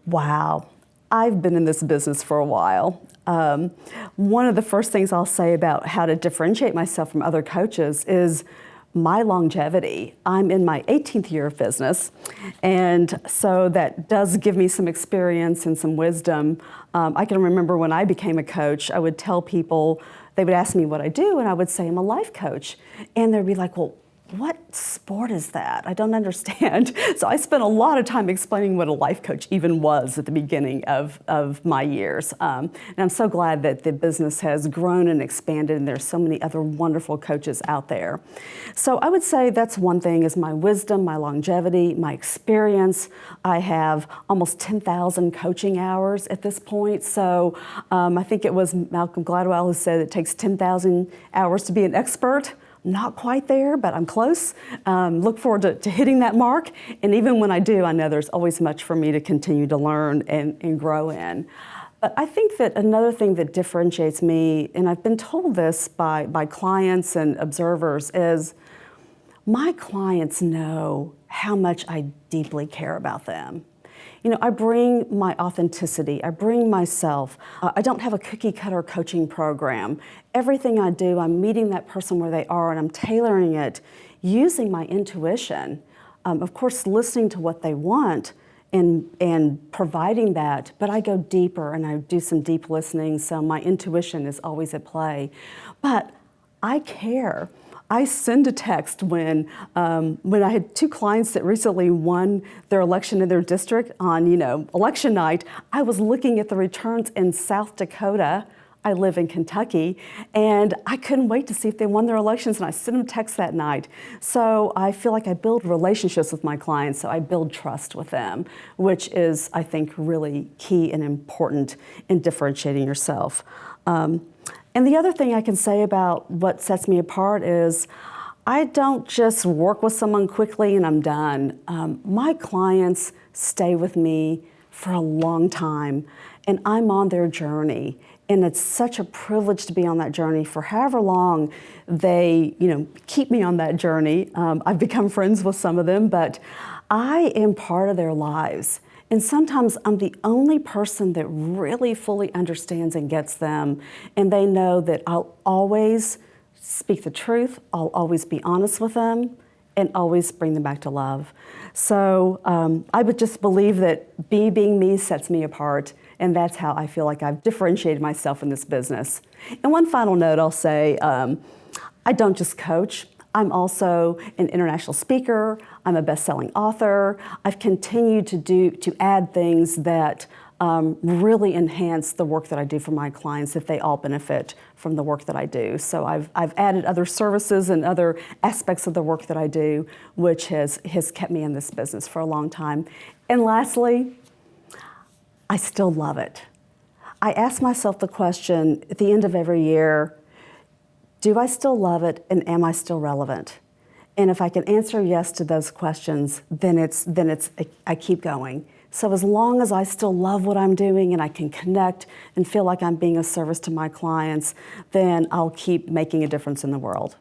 Wow, I've been in this business for a while. One of the first things I'll say about how to differentiate myself from other coaches is my longevity. I'm in my 18th year of business, and so that does give me some experience and some wisdom. I can remember when I became a coach, I would tell people, they would ask me what I do, and I would say I'm a life coach. And they'd be like, well, what sport is that? I don't understand. So I spent a lot of time explaining what a life coach even was at the beginning of my years. And I'm so glad that the business has grown and expanded, and there's so many other wonderful coaches out there. So I would say that's one thing, is my wisdom, my longevity, my experience. I have almost 10,000 coaching hours at this point. So I think it was Malcolm Gladwell who said it takes 10,000 hours to be an expert. Not quite there, but I'm close. Look forward to hitting that mark. And even when I do, I know there's always much for me to continue to learn and grow in. But I think that another thing that differentiates me, and I've been told this by clients and observers, is my clients know how much I deeply care about them. You know, I bring my authenticity, I bring myself. I don't have a cookie cutter coaching program. Everything I do, I'm meeting that person where they are, and I'm tailoring it using my intuition. Of course, listening to what they want and providing that, but I go deeper and I do some deep listening, so my intuition is always at play. But I care. I send a text when I had two clients that recently won their election in their district on, election night. I was looking at the returns in South Dakota. I live in Kentucky, and I couldn't wait to see if they won their elections, and I sent them a text that night. So I feel like I build relationships with my clients, so I build trust with them, which is, I think, really key and important in differentiating yourself. And the other thing I can say about what sets me apart is I don't just work with someone quickly and I'm done. My clients stay with me for a long time, and I'm on their journey. And it's such a privilege to be on that journey for however long they, keep me on that journey. I've become friends with some of them, but I am part of their lives. And sometimes I'm the only person that really fully understands and gets them. And they know that I'll always speak the truth, I'll always be honest with them, and always bring them back to love. So I would just believe that being me sets me apart. And that's how I feel like I've differentiated myself in this business. And one final note I'll say, I don't just coach. I'm also an international speaker. I'm a best-selling author. I've continued to add things that really enhance the work that I do for my clients, that they all benefit from the work that I do. So I've added other services and other aspects of the work that I do, which has kept me in this business for a long time. And lastly, I still love it. I ask myself the question at the end of every year, do I still love it, and am I still relevant? And if I can answer yes to those questions, then I keep going. So as long as I still love what I'm doing and I can connect and feel like I'm being of service to my clients, then I'll keep making a difference in the world.